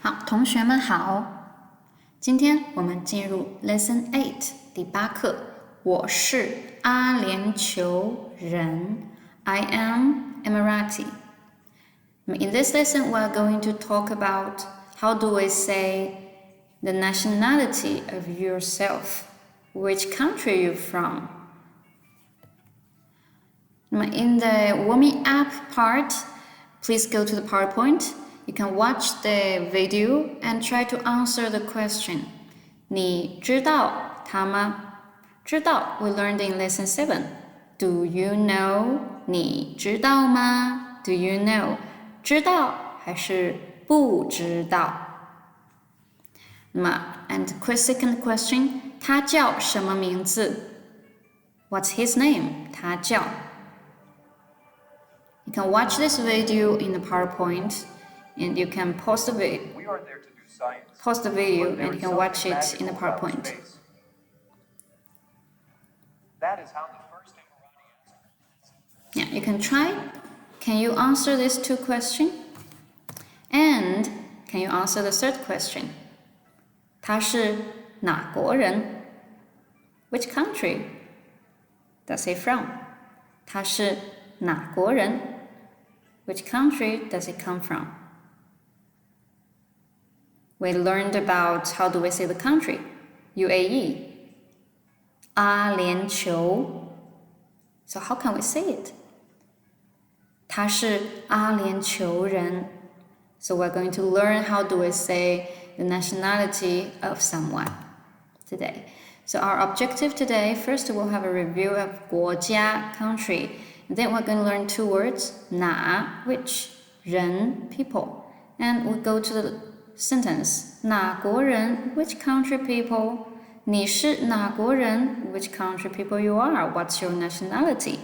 好，同学们好，今天我们进入 lesson8 第8课。我是阿联酋人 I am Emirati. In this lesson, we are going to talk about how do we say the nationality of yourself, which country you're from. In the warming up part, please go to the PowerPoint.You can watch the video and try to answer the question. 你知道它吗？知道 we learned in lesson 7. Do you know? 你知道吗？ Do you know? 知道还是不知道？and second question, 他叫什么名字？ What's his name? 他叫。You can watch this video in the PowerPoint.And you can pause the video and you can watch it in the PowerPoint. That is how the first Emirati Yeah, you can try. Can you answer these two questions? And can you answer the third question? 他是哪国人 Which country does he from? 他是哪国人 Which country does he come from?We learned about how do we say the country, UAE, 阿联酋 So how can we say it? 他是阿联酋人 So we're going to learn how do we say the nationality of someone today. So our objective today, first we'll have a review of 国家 country. And then we're going to learn two words, 哪 which, 人 people. And we'll go to the sentence 哪国人 which country people 你是哪国人 which country people you are what's your nationality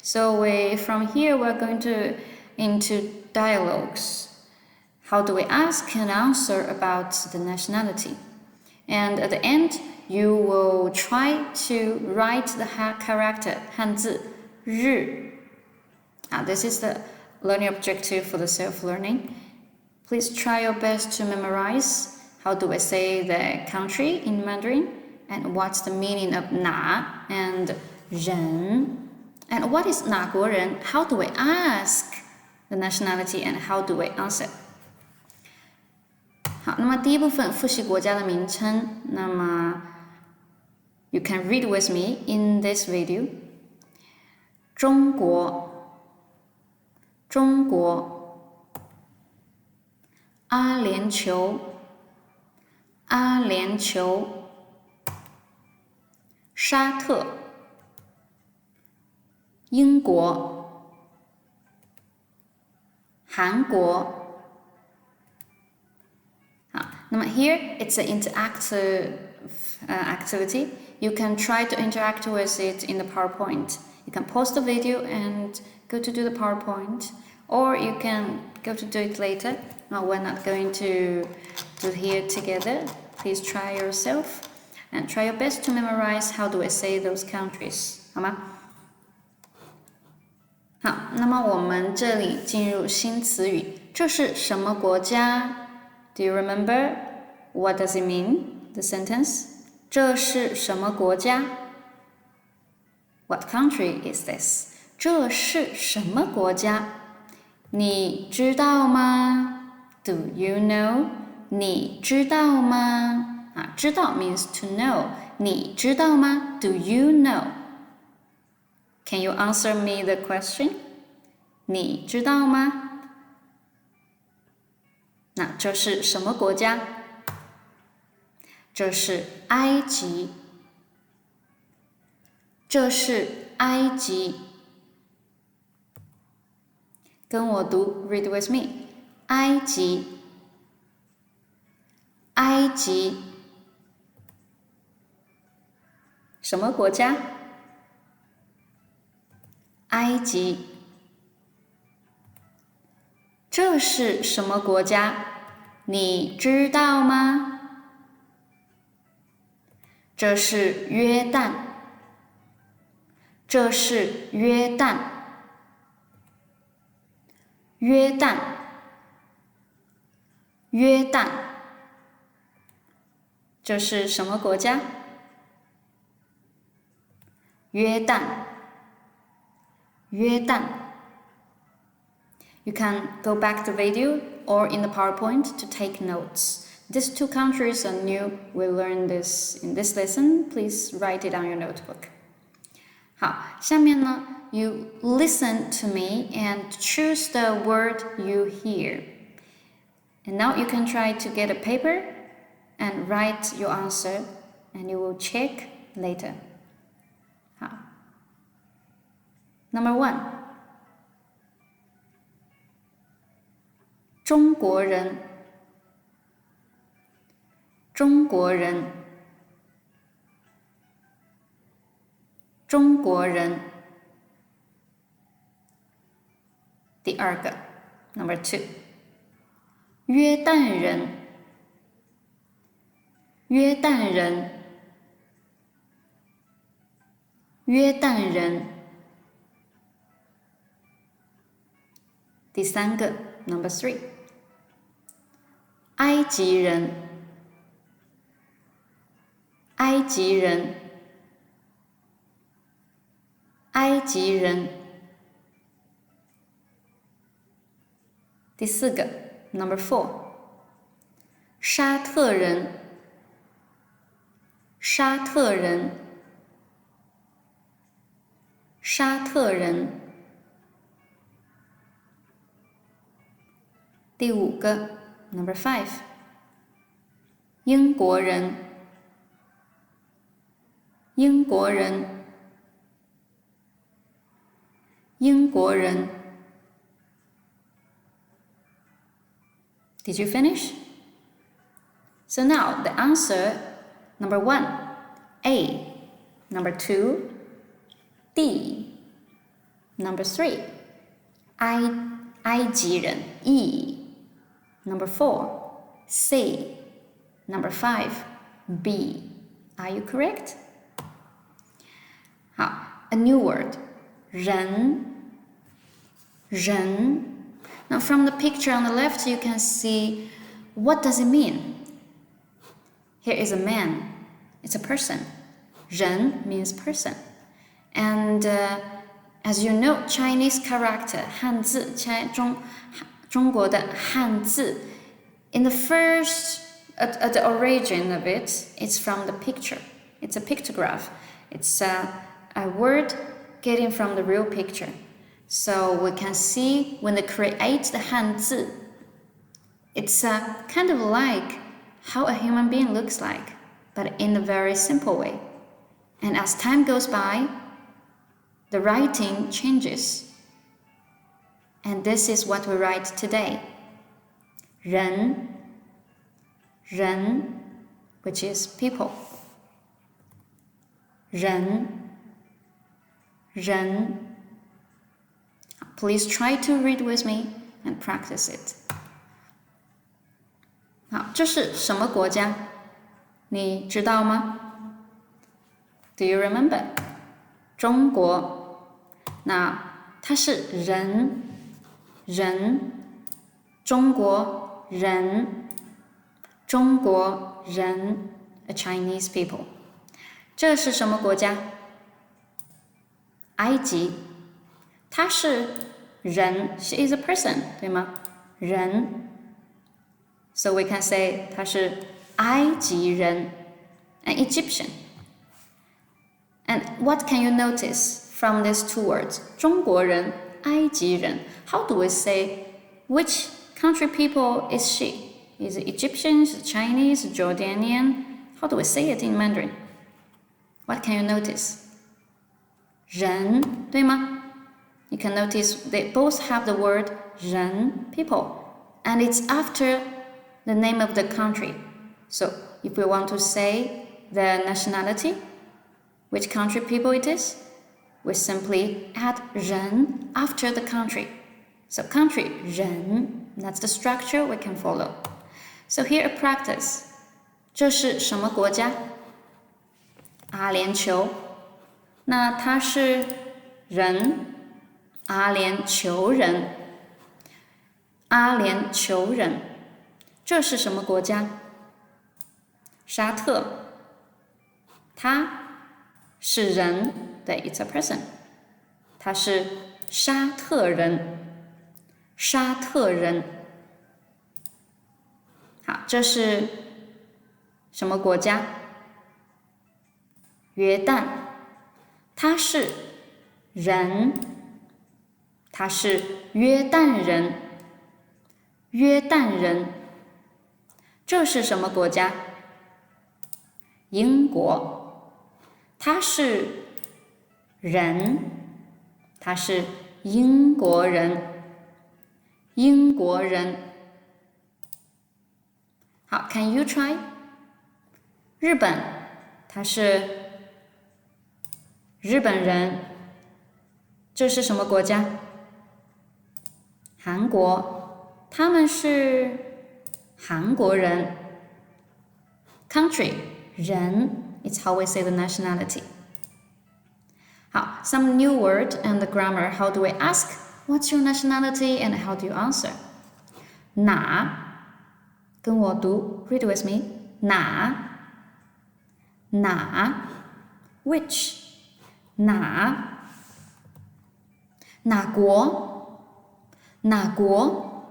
so from here we're going to into dialogues how do we ask and answer about the nationality and at the end you will try to write the character 汉字日 this is the learning objective for the self-learning.Please try your best to memorize how do I say the country in Mandarin and what's the meaning of 哪 and 人 and what is 哪国人 how do I ask the nationality and how do I answer 好，那么第一部分复习国家的名称，那么 you can read with me in this video 中国中国阿联酋，阿联酋，沙特，英国，韩国。好，那么 here it's an interactive activity. You can try to interact with it in the PowerPoint. You can pause the video and go to do the PowerPoint, or you can go to do it later.No, we're not going to do here together. Please try yourself and try your best to memorize how do I say those countries. 好吗？好，那么我们这里进入新词语，这是什么国家 ？Do you remember? What does it mean? The sentence. 这是什么国家 ？What country is this? 这是什么国家？你知道吗？Do you know? 你知道吗？知道 means to know. 你知道吗 ？Do you know? Can you answer me the question? 你知道吗？那这是什么国家？这是埃及。这是埃及。跟我读 ，read with me. 埃及，埃及，什么国家？埃及。这是什么国家？你知道吗？这是约旦。这是约旦。约旦。约旦，这是什么国家？约旦，约旦。You can go back the video or in the PowerPoint to take notes. These two countries are new. We learned this in this lesson. Please write it on your notebook. 好，下面呢 you listen to me and choose the word you hear. And now you can try to get a paper and write your answer, and you will check later. 好 Number 1. 中国人，中国人，中国人。第二个 Number 2. 约旦人，约旦人，约旦人。第三个 Number 3. 埃及人，埃及人，埃及人。第四个 Number 4. 沙特人，沙特人，沙特人。第五个 Number 5. 英国人，英国人，英国人。Did you finish? So now the answer Number 1, A. Number 2, D. Number 3, 埃及人 E. Number 4, C. Number 5, B. Are you correct? 好 A new word. 人，人。Now from the picture on the left you can see what does it mean? Here is a man. It's a person. 人 means person. And as you know, Chinese character, 汉字，中国的汉字 in the first, at the origin of it, it's from the picture. It's a pictograph. It's a word getting from the real picture. So we can see when they create the 汉字, it's kind of like how a human being looks like, but in a very simple way. And as time goes by, the writing changes. And this is what we write today. 人, 人, which is people. 人, 人. Please try to read with me and practice it. 好，这是什么国家？你知道吗？ Do you remember? 中国。那它是人，人，中国人，中国人 ，a Chinese people。这是什么国家？埃及。它是人 ，she is a person， 对吗？人。So we can say 他是埃及人 an Egyptian. And what can you notice from these two words? 中国人，埃及人。How do we say which country people is she? Is it Egyptian, is it Chinese, Jordanian? How do we say it in Mandarin? What can you notice? 人，对吗？ You can notice they both have the word 人 people, and it's after the name of the country. So if we want to say the nationality, which country people it is, we simply add 人 after the country. So country 人, that's the structure we can follow. So here a practice. 这是什么国家？阿联酋。那它是人。阿联酋人，阿联酋人，这是什么国家？沙特。他是人，对 ，it's a person。他是沙特人，沙特人。好，这是什么国家？约旦。他是人，他是约旦人，约旦人。这是什么国家？英国。他是人，他是英国人，英国人。好 ，Can you try？ 日本，他是日本人。这是什么国家？韩国，他们是韩国人。Country， 人。It's how we say the nationality. 好 some new word and the grammar. How do we ask? What's your nationality? And how do you answer? 哪，跟我读 read with me. 哪 which 哪国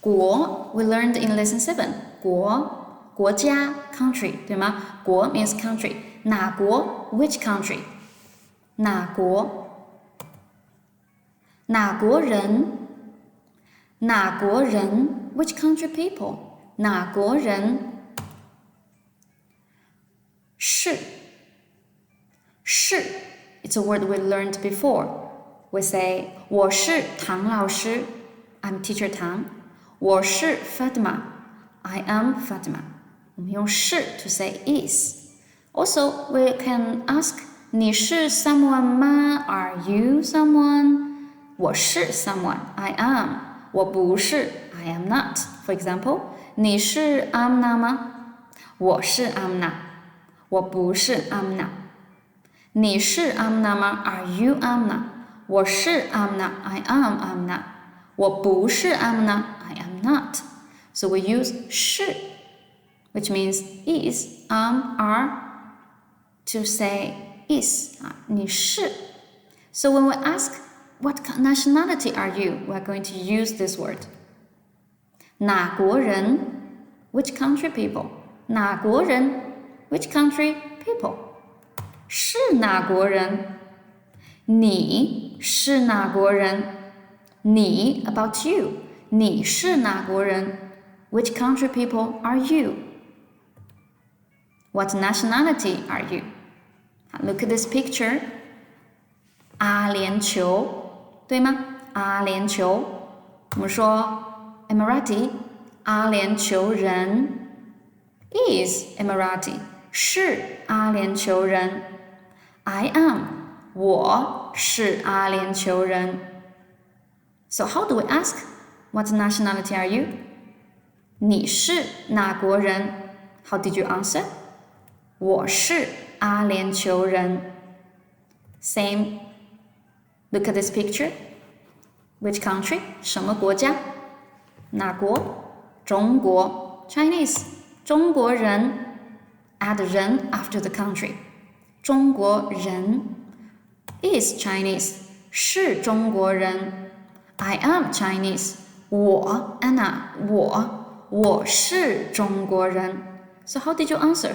国 we learned in lesson 7国家 country 对吗？国 means country， 哪国 which country？ 哪国？哪国人 which country people？ 哪国人？是 it's a word we learned before. We say 我是唐老师 I'm teacher Tang. 我是 Fatima I am Fatima. 我们用是 to say is. Also, we can ask 你是 someone 吗 Are you someone? 我是 someone I am. 我不是 I am not. For example, 你是 Amna 吗？我是 Amna. 我不是 Amna. 你是 Amna 吗 Are you Amna? 我是 Amna I am Amna. 我不是 Amna I am not. So we use 是 which means is, are, to say is. 你是 So when we ask, what nationality are you? We're going to use this word. 哪国人 which country people? 哪国人 which country people? 是哪国人？你是哪国人？你 about you. 你是哪国人？ Which country people are you? What nationality are you? Look at this picture. 阿联酋，对吗？阿联酋，我们说 Emirati 阿联酋人 is Emirati 是阿联酋人 I am 我是阿联酋人 So how do we ask? What nationality are you? 你是哪国人 How did you answer? 我是阿联酋人 Same. Look at this picture. Which country? 什么国家？哪国？中国 Chinese 中国人 Add 人 after the country 中国人 is Chinese 是中国人 I am Chinese 我 Anna 我是中国人 So how did you answer?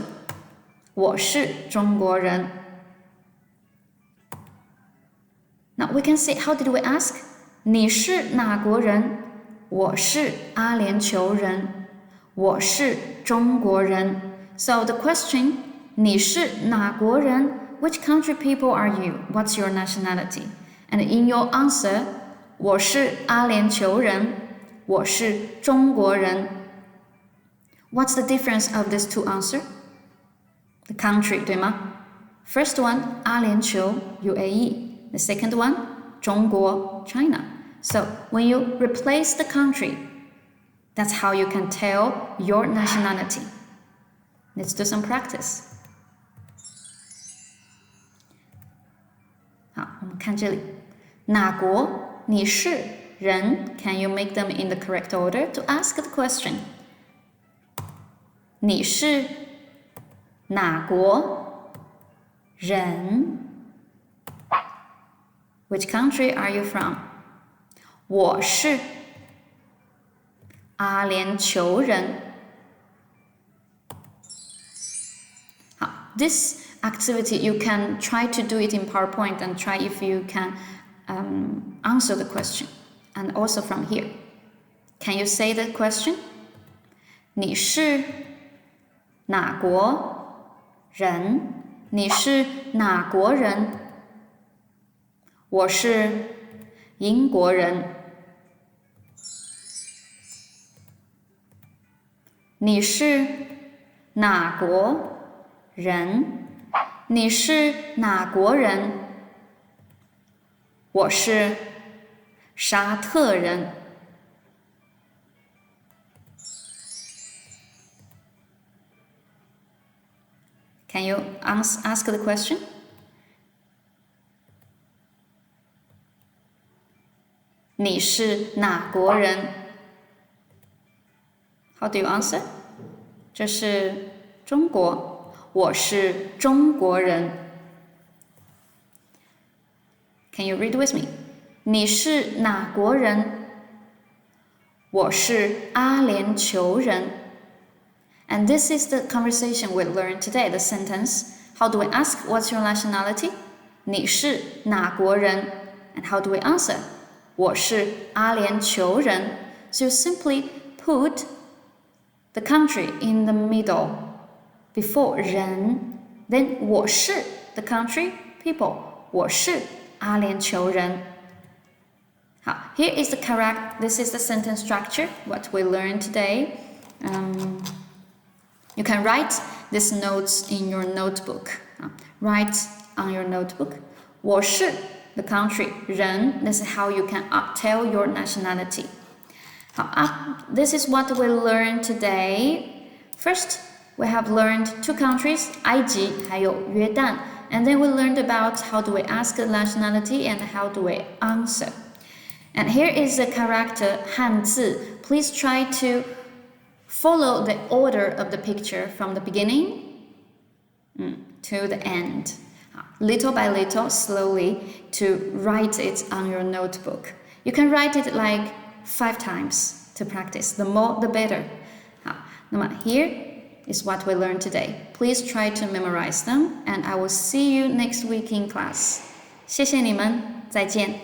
我是中国人 Now we can say how did we ask? 你是哪国人？我是阿联酋人我是中国人 So the question 你是哪国人 Which country people are you? What's your nationality? And in your answer 我是阿联酋人我是中国人 What's the difference of these two answers? The country 对吗 First one 阿联酋 UAE The second one 中国 China So when you replace the country That's how you can tell your nationality. Let's do some practice. 好，我们看这里，哪国？你是人 ？Can you make them in the correct order to ask the question? 你是哪国人 ？Which country are you from？ 我是阿联酋人。好 ，this activity you can try to do it in PowerPoint and try if you can answer the question, and also from here. Can you say the question? 你是哪国人？你是哪国人？我是英国人。你是哪国人？你是哪国人？我是沙特人。Can you ask the question? 你是哪国人 ？How do you answer? 这是中国，我是中国人。Can you read with me? 你是哪国人？我是阿联酋人。And this is the conversation we learned today, the sentence. How do we ask what's your nationality? 你是哪国人 And how do we answer? 我是阿联酋人 So you simply put the country in the middle before 人 Then 我是 the country, people 我是阿联酋人好 Here is the correct, this is the sentence structure, what we learned today. You can write these notes in your notebook. Write on your notebook. 我是 the country 人 This is how you can tell your nationality. This is what we learned today. First, we have learned two countries, 埃及还有约旦 And then we learned about how do we ask the nationality and how do we answer. And here is the character 汉字 Please try to follow the order of the picture from the beginning to the end. Little by little, slowly, to write it on your notebook. You can write it like 5 times to practice. The more, the better. 好，那么 here is what we learned today. Please try to memorize them, and I will see you next week in class. 谢谢你们，再见。